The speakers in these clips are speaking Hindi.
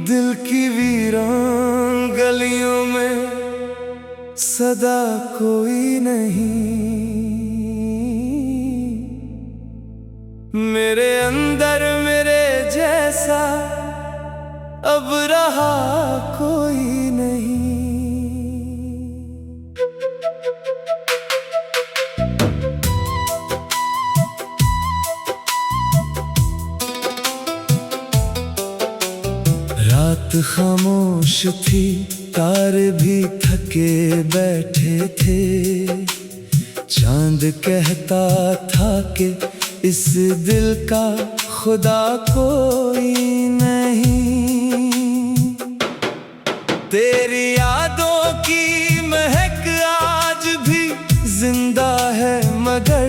दिल की वीरान गलियों में सदा कोई नहीं, मेरे अंदर मेरे जैसा अब रहा कोई नहीं। रात खामोश थी, तारे भी थके बैठे थे। चांद कहता था कि इस दिल का खुदा कोई नहीं। तेरी यादों की महक आज भी जिंदा है, मगर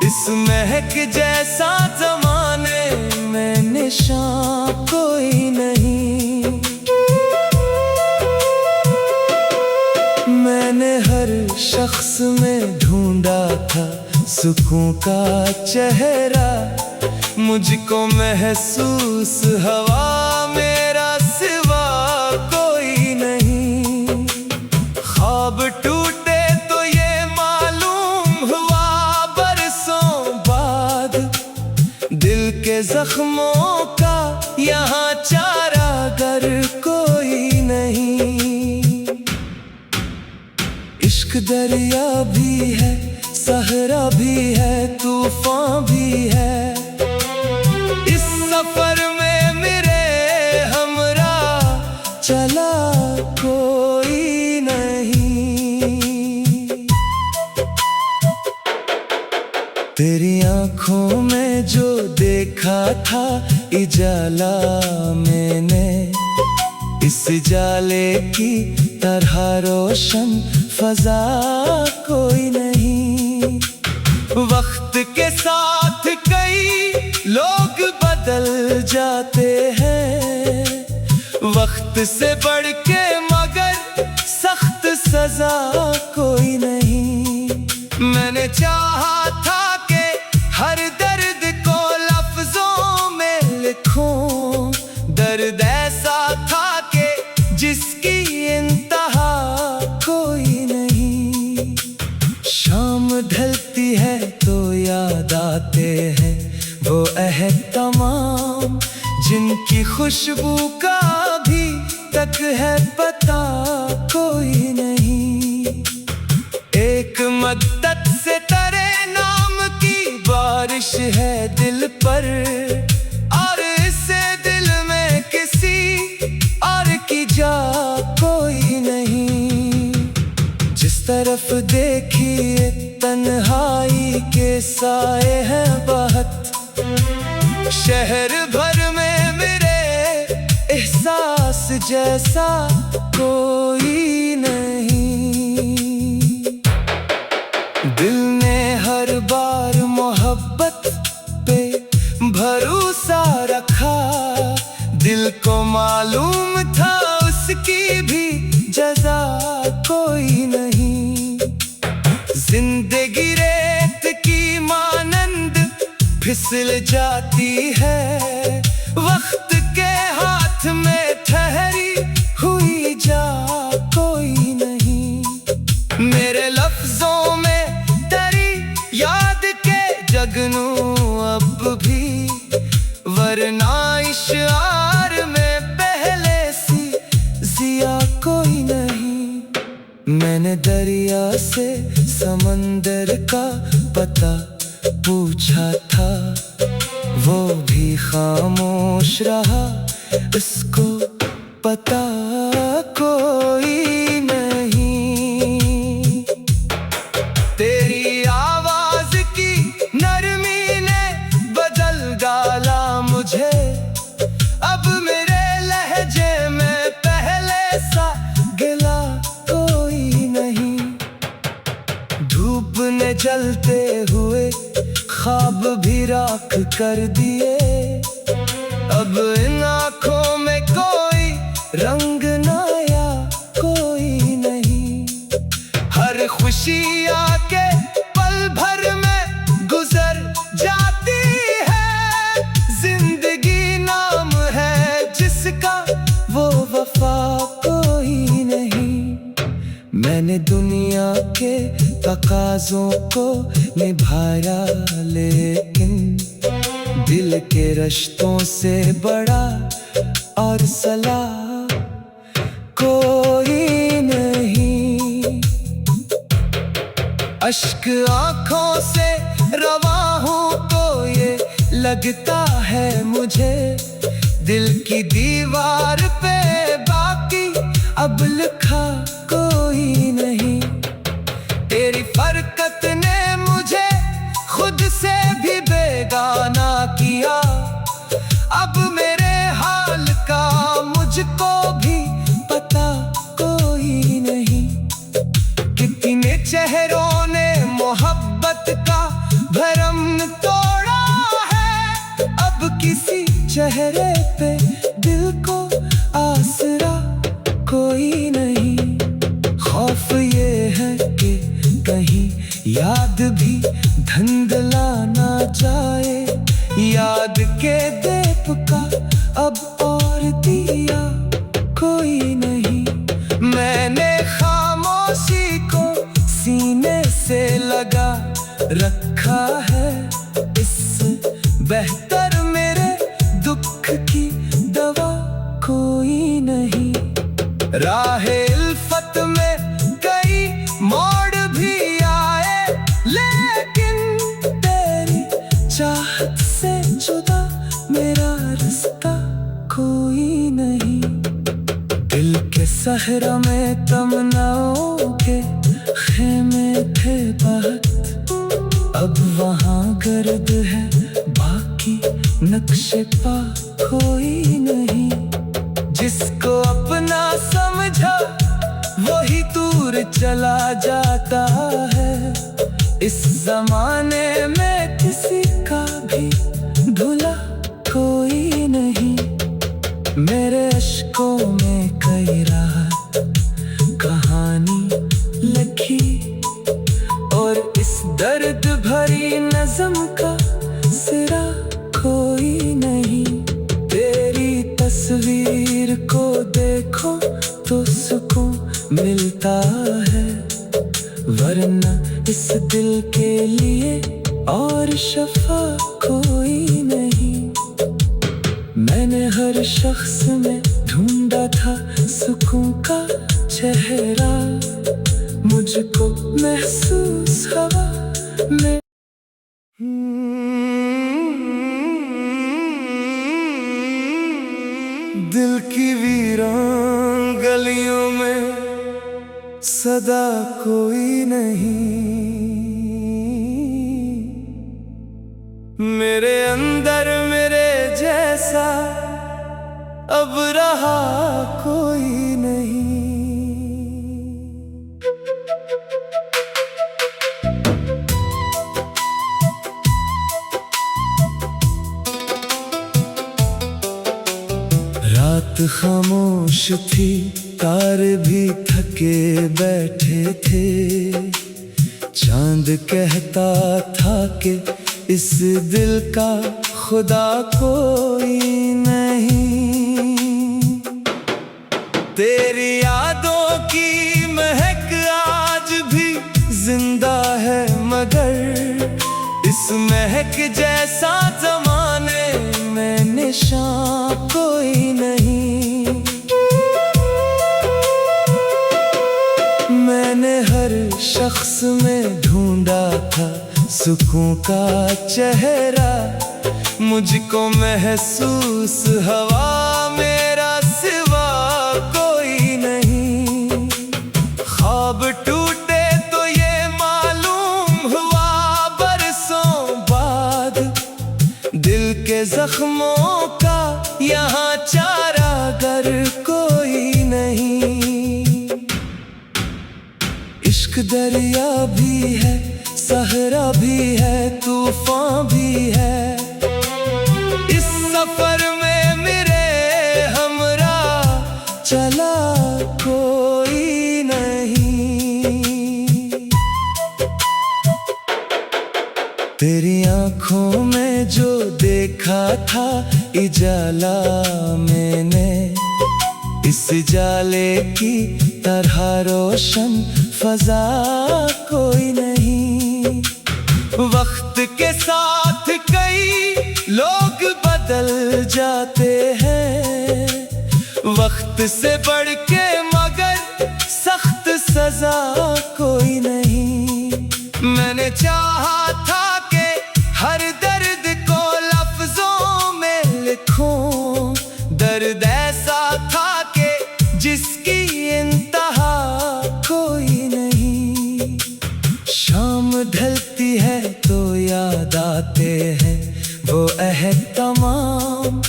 इस महक जैसा जमाने में निशान कोई नहीं। मैंने हर शख्स में ढूंढा था सुकून का चेहरा, मुझको महसूस हवा मेरा सिवा कोई नहीं। ख्वाब टूटे तो ये मालूम हुआ बरसों बाद, दिल के जख्मों का यहाँ चारागर कोई नहीं। इश्क दरिया भी है, सहरा भी है, तूफान भी है। इस सफर में मेरे हमरा चला कोई नहीं। तेरी आंखों में जो देखा था इजाला मैंने, इस जाले की तरह रोशन फजा कोई नहीं। वक्त के साथ कई लोग बदल जाते हैं, वक्त से बढ़ के मगर सख्त सजा कोई नहीं। मैंने चाहा था कि हर दर्द को लफ्जों में लिखूं, दर्द ऐसा था कि जिसकी इंतहा कोई नहीं। शाम ढलती है तो याद आते हैं वो अहद तमाम, जिनकी खुशबू का भी तक है पता कोई नहीं। एक मद्दत से तेरे नाम की बारिश है दिल पर, और इसे दिल में किसी और की जा कोई नहीं। जिस तरफ देखिए तन्हाई के साए हैं बहुत, शहर भर में मेरे एहसास जैसा कोई नहीं। दिल ने हर बार मोहब्बत पे भरोसा रखा, दिल को मालूम था उसकी भी जज़ा कोई नहीं। जिंदगी रेत की मानंद फिसल जाती है, वक्त के हाथ में ठहरी हुई जा कोई नहीं। मेरे लफ्जों में तेरी याद के जगनू अब भी, वरना इश्आर में पहले सी जिया कोई नहीं। मैंने दरिया से समंदर का पता पूछा था, वो भी खामोश रहा, इसको पता कोई नहीं। तेरी आवाज की नरमी ने बदल डाला मुझे, अब मेरे लहजे में पहले सा गिला कोई नहीं। धूप ने जलते हुए ख्वाब भी राख कर दिए, अब इन आँखों में कोई रंग नया कोई नहीं। हर खुशी आके पल भर में गुजर राजों को निभाया, लेकिन दिल के रिश्तों से बड़ा और सलाह कोई नहीं। अश्क आंखों से रवा हूँ तो ये लगता है मुझे, दिल की दीवार पे बाकी अब लिखा कोई नहीं। तेरी फरकत ने मुझे खुद से भी बेगाना किया, अब मेरे हाल का मुझको भी पता कोई नहीं। कितने चेहरों ने मोहब्बत का भरम तोड़ा है, अब किसी चेहरे पे दिल को आसरा कोई नहीं। खौफ ये है कि कहीं याद भी धुंधला ना जाए, याद के दीप का अब और दिया कोई नहीं। मैंने खामोशी को सीने से लगा रखा है, इससे बेहतर मेरे दुख की दवा कोई नहीं। राहे इल्फत में कई मोड़ भी आए, लेकिन तेरी चाहत से जुदा मेरा रास्ता कोई नहीं। दिल के सहरा में तमन्नाओं के खेमे थे बहुत, अब वहाँ गर्द है बाकी नक्शे पा कोई नहीं। जिसको अपना समझा वही दूर चला जाता है, इस जमाने में किसी का भी धुला कोई नहीं। मेरे अश्कों में कई रात कहानी लिखी, और इस दर्द भरी नज़्म का सिरा कोई नहीं। तेरी तस्वीर को देखो तो सुकून मिलता है, वरना इस दिल के लिए और शफा कोई नहीं। मैंने हर शख्स में ढूंढा था सुकून का चेहरा, मुझको महसूस हवा में दिल की वीरान गलियों में सदा कोई नहीं। मेरे अंदर मेरे जैसा अब रहा कोई नहीं। रात खामोश थी, तारे भी थके बैठे थे, चांद कहता था कि इस दिल का खुदा कोई नहीं। तेरी यादों की महक आज भी जिंदा है, मगर इस महक जैसा जमाने में निशान कोई नहीं। मैंने हर शख्स में ढूंढा था सुकून का चेहरा, मुझको महसूस हवा मेरा सिवा कोई नहीं। ख्वाब टूटे तो ये मालूम हुआ बरसों बाद, दिल के जख्मों का यहाँ चारागर कोई नहीं। इश्क दरिया भी है, सहरा भी है, तूफान भी है, इस सफर में मेरे हमरा चला कोई नहीं। तेरी आंखों में जो देखा था इजाला मैंने, इस जाले की तरह रोशन फजा कोई नहीं। वक्त के साथ कई लोग बदल जाते हैं, वक्त से बढ़ के मगर सख्त सजा कोई नहीं। मैंने चाहा था कि हर दर्द को लफ्जों में लिखूं, दर्द ऐसा था कि जिसकी इंतहा कोई नहीं। शाम ढलती है तो याद आते हैं वो अहद तमाम,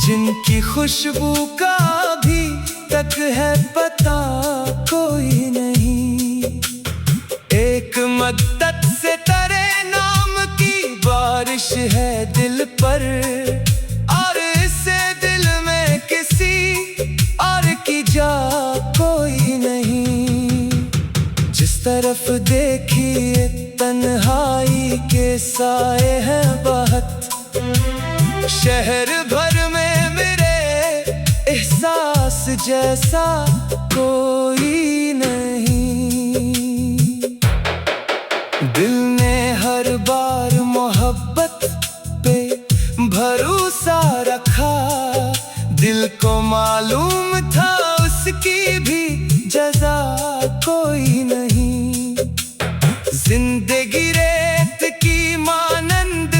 जिनकी खुशबू का भी तक है पता कोई नहीं। एक मद्दत से तेरे नाम की बारिश है दिल पर, और इससे दिल में किसी और की जा कोई नहीं। जिस तरफ देखिए तन्हाई के साए हैं बहत, शहर भर में मेरे एहसास जैसा कोई नहीं। दिल ने हर बार मोहब्बत पे भरोसा रखा, दिल को मालूम था उसकी भी जज़ा कोई नहीं। जिंदगी रेत की मानंद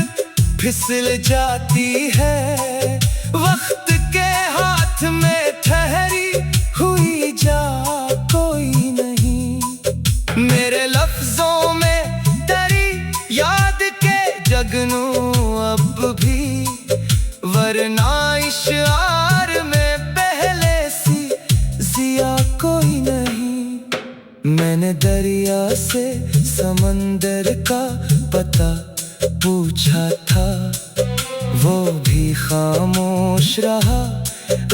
फिसल जाती है, वक्त के हाथ में ठहरी हुई जा कोई नहीं। मेरे लफ्जों में तेरी याद के जगनू अब भी, वरना इश्आर में पहले सी जिया कोई नहीं। मैंने दरिया से समंदर का पता पूछा था, वो भी खामोश रहा,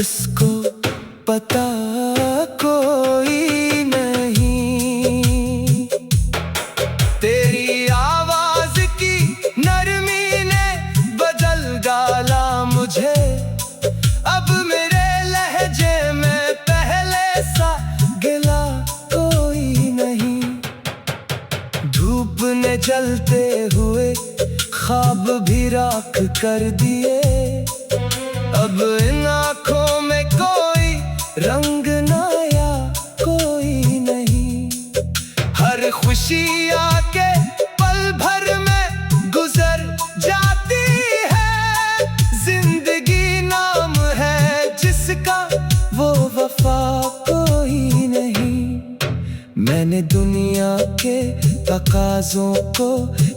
इसको पता कोई नहीं। तेरी आवाज की नरमी ने बदल डाला मुझे, अब मेरे लहजे में पहले सा गिला कोई नहीं। धूप ने जलते हुए ख्वाब भी राख कर दिए, अब इन आँखों में कोई रंग नया कोई नहीं। हर खुशी आके पल भर में गुजर जाती है, जिंदगी नाम है जिसका वो वफा कोई नहीं। मैंने दुनिया के तकाज़ों को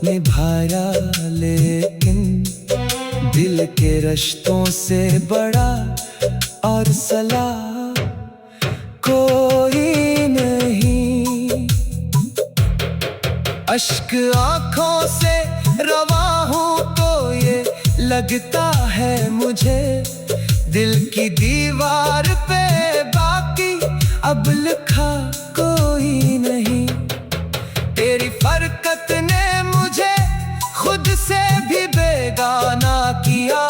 निभाया, लेकिन दिल के रिश्तों से बड़ा और सला कोई नहीं। अश्क आँखों से रवा हूँ तो ये लगता है मुझे, दिल की दीवार पे बाकी अब लिखा कोई नहीं। तेरी फरकत ने मुझे खुद से भी बेगाना किया,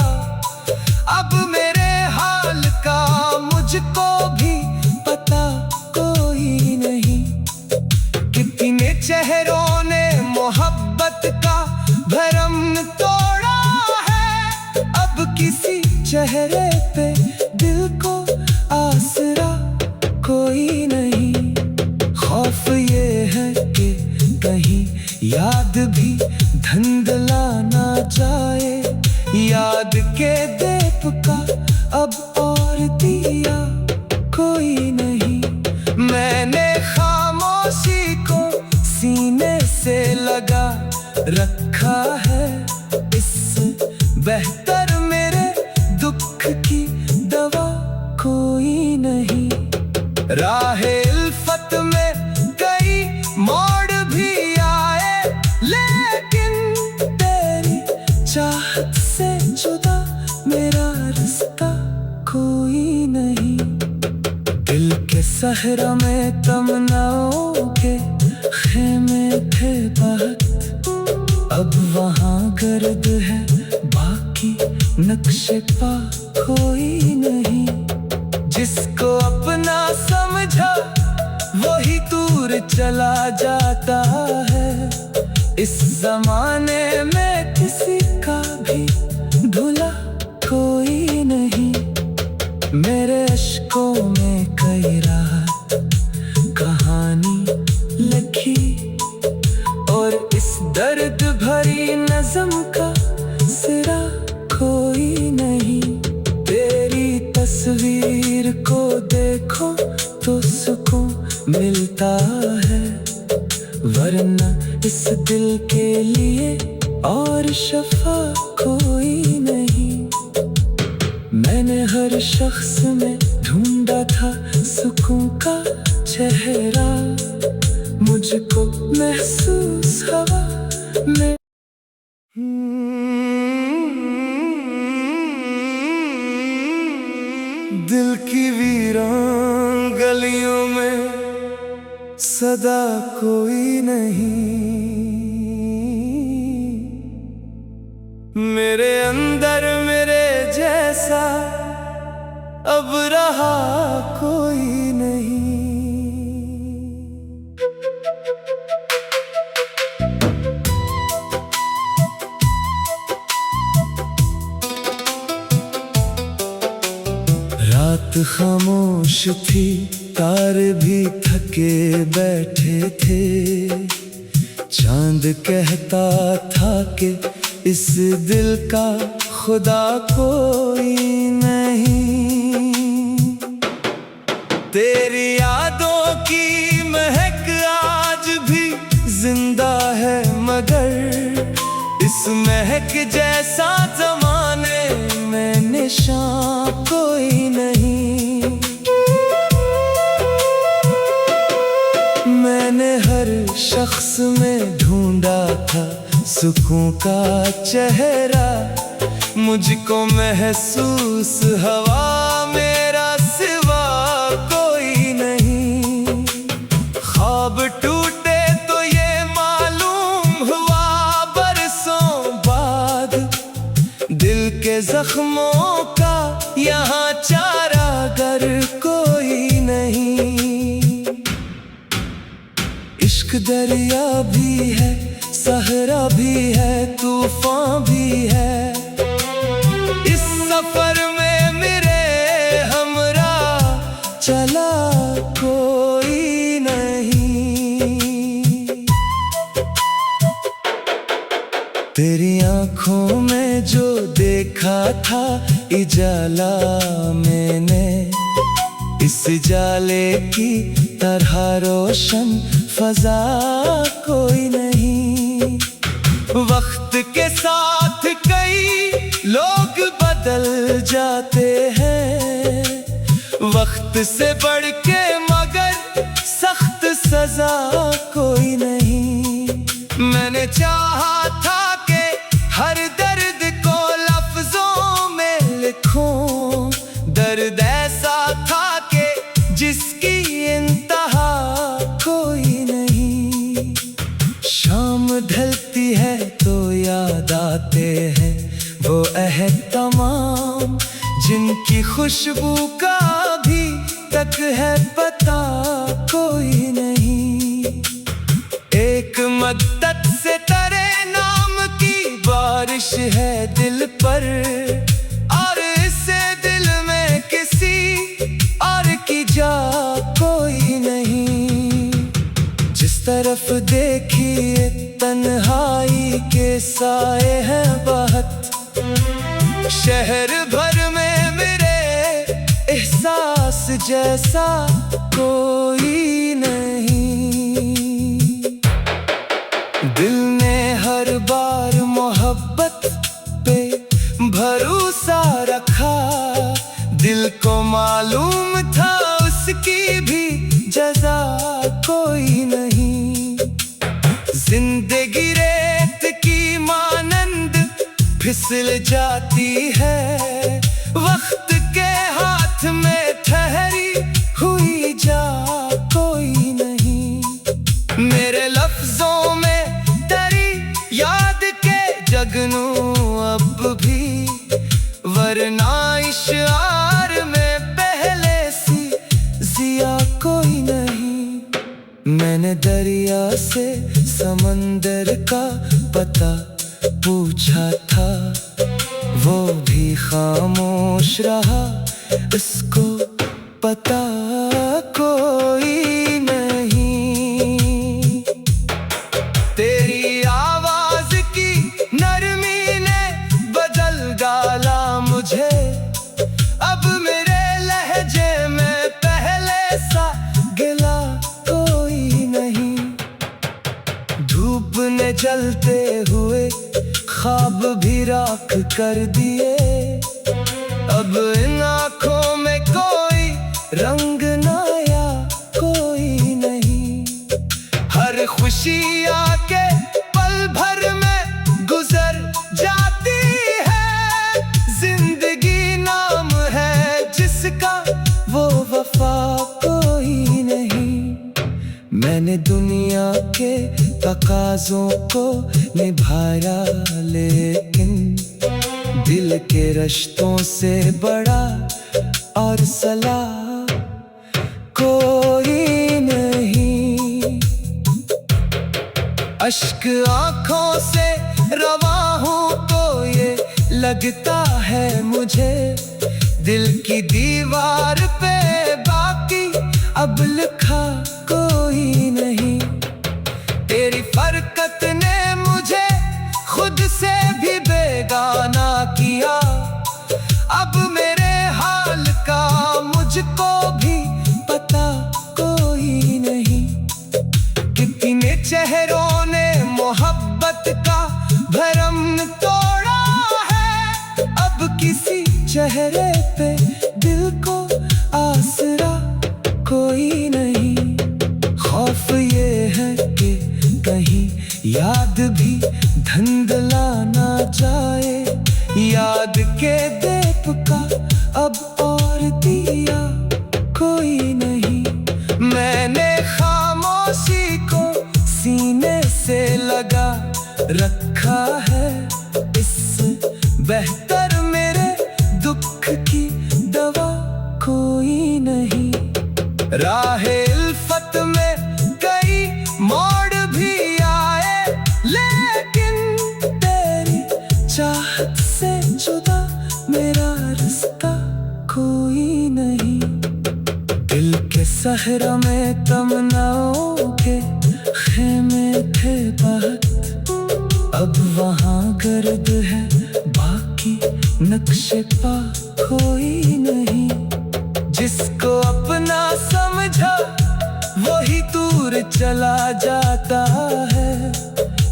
अब मेरे हाल का मुझको भी पता कोई नहीं। कितने चेहरों ने मोहब्बत का भरम तोड़ा है, अब किसी चेहरे पे दिल को आसरा कोई नहीं। खौफ ये है कि कहीं याद भी धुंधला ना जाए, याद के दीप का अब और दिया कोई नहीं। मैंने खामोशी को सीने से लगा रखा है, इससे बेहतर मेरे दुख की दवा कोई नहीं। राहे इल्फत में कई मोड़ भी आए, लेकिन तेरी चाहत से जुदा मेरा रास्ता कोई नहीं। दिल के सहरा में तमन्नाओं के खेमे थे बहुत, अब वहाँ गर्द है बाकी नक्शे पा कोई नहीं। जिसको अपना समझा वही दूर चला जाता है, इस जमाने में किसी का भी भुला कोई नहीं। मेरे अश्कों में कई रात कहानी लिखी, और इस दर्द भरी नज़म का सिरा कोई नहीं। तेरी तस्वीर को देखो तो सुकून मिलता है, वरना इस दिल के लिए और शफा कोई नहीं। मैंने हर शख्स में ढूंढा था सुकून का चेहरा, मुझको महसूस हवा में। दिल की वीरान गलियों में सदा कोई नहीं। मेरे अंदर मेरे जैसा अब रहा कोई नहीं। रात खामोश थी, तारे भी थके बैठे थे। चांद कहता था कि इस दिल का खुदा कोई नहीं। तेरी यादों की महक आज भी जिंदा है, मगर इस महक जैसा जमाने में निशान कोई नहीं। मैंने हर शख्स में ढूंढा था सुकून का चेहरा, मुझको महसूस हवा मेरा सिवा कोई नहीं। ख्वाब टूटे तो ये मालूम हुआ बरसों बाद, दिल के जख्मों का यहाँ चारागर कोई नहीं। इश्क दरिया भी है, सहरा भी है, तूफान भी है। इस सफर में मेरे हमरा चला कोई नहीं। तेरी आँखों में जो देखा था इजाला मैंने, इस जाले की तरह रोशन फजा कोई नहीं। वक्त के साथ कई लोग बदल जाते हैं, वक्त से बढ़ के मगर सख्त सजा कोई नहीं। मैंने चाहा था कि हर दर्द को लफ्जों में लिखूं, दर्द ऐसा था कि जिसकी इंतहा कोई नहीं। शाम ढलती है तो याद आते हैं वो अहद तमाम, जिनकी खुशबू का भी तक है पता कोई नहीं। एक मद्दत से तेरे नाम की बारिश है दिल पर, और इसे दिल में किसी और की जा कोई नहीं। जिस तरफ देखिए तन्हाई के साए हैं बहत, शहर भर में मेरे एहसास जैसा कोई नहीं। दिल ने हर बार मोहब्बत पे भरोसा रखा, दिल को मालूम था उसकी भी जज़ा कोई नहीं। जिंदगी रेत की मानंद फिसल जाती है, वक्त के हाथ में ठहरी हुई जा कोई नहीं। मेरे लफ्जों में तेरी याद के जगनू अब भी, वरना इश्आर में पहले सी जिया कोई नहीं। मैंने दरिया से समंदर का पता पूछा था, वो भी खामोश रहा, इसको पता कोई नहीं। तेरी आवाज की नरमी ने बदल डाला मुझे, अब मेरे लहजे में पहले सा गिला कोई नहीं। धूप ने जलते हुए ख्वाब भी राख कर दिए, अब इन आँखों में कोई रंग नया कोई नहीं। हर खुशी आके पल भर में गुजर जाती है, जिंदगी नाम है जिसका वो वफा कोई नहीं। मैंने दुनिया के तकाज़ों को निभाया, लेकिन दिल के रिश्तों से बड़ा और सलाह कोई नहीं। अश्क आँखों से रवा हूँ तो ये लगता है मुझे, दिल की दीवार पे बाकी अब लिखा कोई नहीं। तेरी फरकत ने मुझे खुद से भी बेगाना किया, अब मेरे हाल का मुझको भी पता कोई नहीं। कितने चेहरों ने मोहब्बत का भरम तोड़ा है, अब किसी चेहरे पे दिल को आसरा कोई नहीं। खौफ ये है कि कहीं याद भी धुंधला ना जाए, याद के दीप का अब और दिया कोई नहीं। मैंने खामोशी को सीने से लगा रखा है, इससे बेहतर मेरे दुख की दवा कोई नहीं। राहे उल्फत में कई मोड़ भी आए, लेकिन तेरी चाहत से जुदा मेरा रास्ता कोई नहीं। दिल के सहरा में तमन्नाओं के खेमे थे बहुत, अब वहाँ गर्द है बाकी नक्शे पा कोई नहीं। जिसको अपना समझा वही दूर चला जाता है,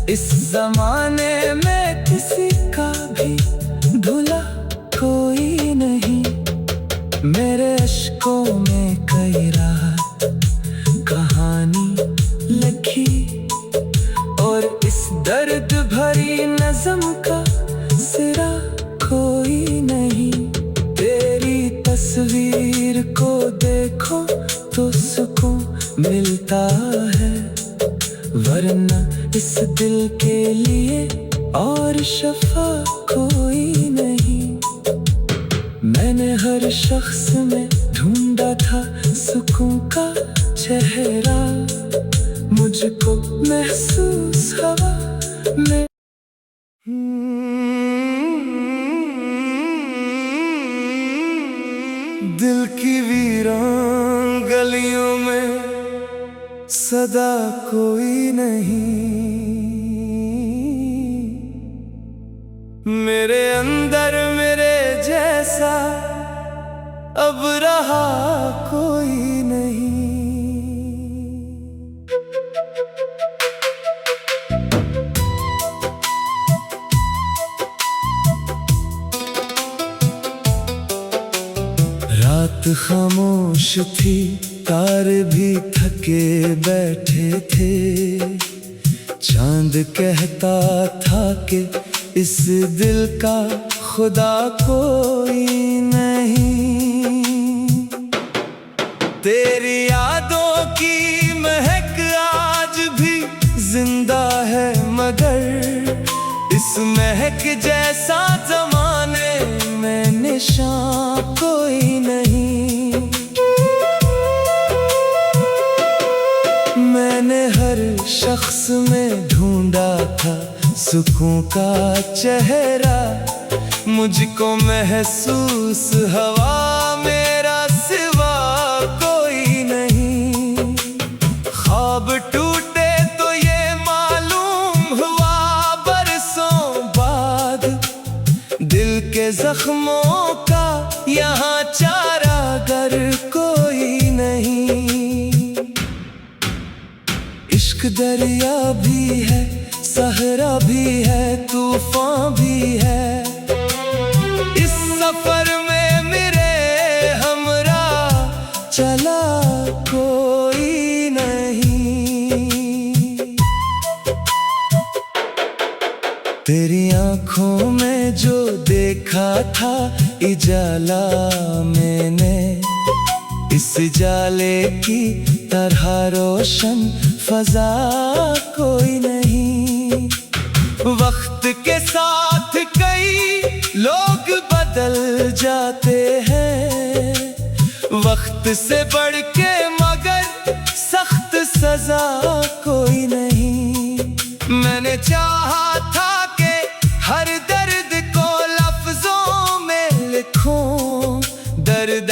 इस जमाने में किसी का भी भुला कोई नहीं। मेरे अश्कों में कई रात कहानी लिखी, और इस दर्द भरी नज़्म का सिरा कोई नहीं। तेरी तस्वीर को देखो तो सुकून मिलता है, वरना इस दिल के लिए और शफा कोई नहीं। मैंने हर शख्स में ढूंढा था सुकून का चेहरा, मुझको महसूस हवा में दिल की वीरान गलियों में सदा कोई नहीं। मेरे अंदर मेरे जैसा अब रहा कोई नहीं। रात खामोश थी, तारे भी थके बैठे थे, चांद कहता था कि इस दिल का खुदा कोई नहीं। तेरी यादों की महक आज भी जिंदा है, मगर इस महक जैसा जमाने में निशान कोई नहीं। मैंने हर शख्स में सुकून का चेहरा मुझको महसूस हवा मेरा सिवा कोई नहीं। ख्वाब टूटे तो ये मालूम हुआ बरसों बाद, दिल के जख्मों का यहाँ चारागर कोई नहीं। इश्क दरिया भी है, सहरा भी है, तूफान भी है। इस सफर में मेरे हमरा चला कोई नहीं। तेरी आंखों में जो देखा था इजाला मैंने, इस जाले की तरह रोशन फजा कोई नहीं। वक्त के साथ कई लोग बदल जाते हैं, वक्त से बढ़ के मगर सख्त सजा कोई नहीं। मैंने चाहा था कि हर दर्द को लफ्जों में लिखूं, दर्द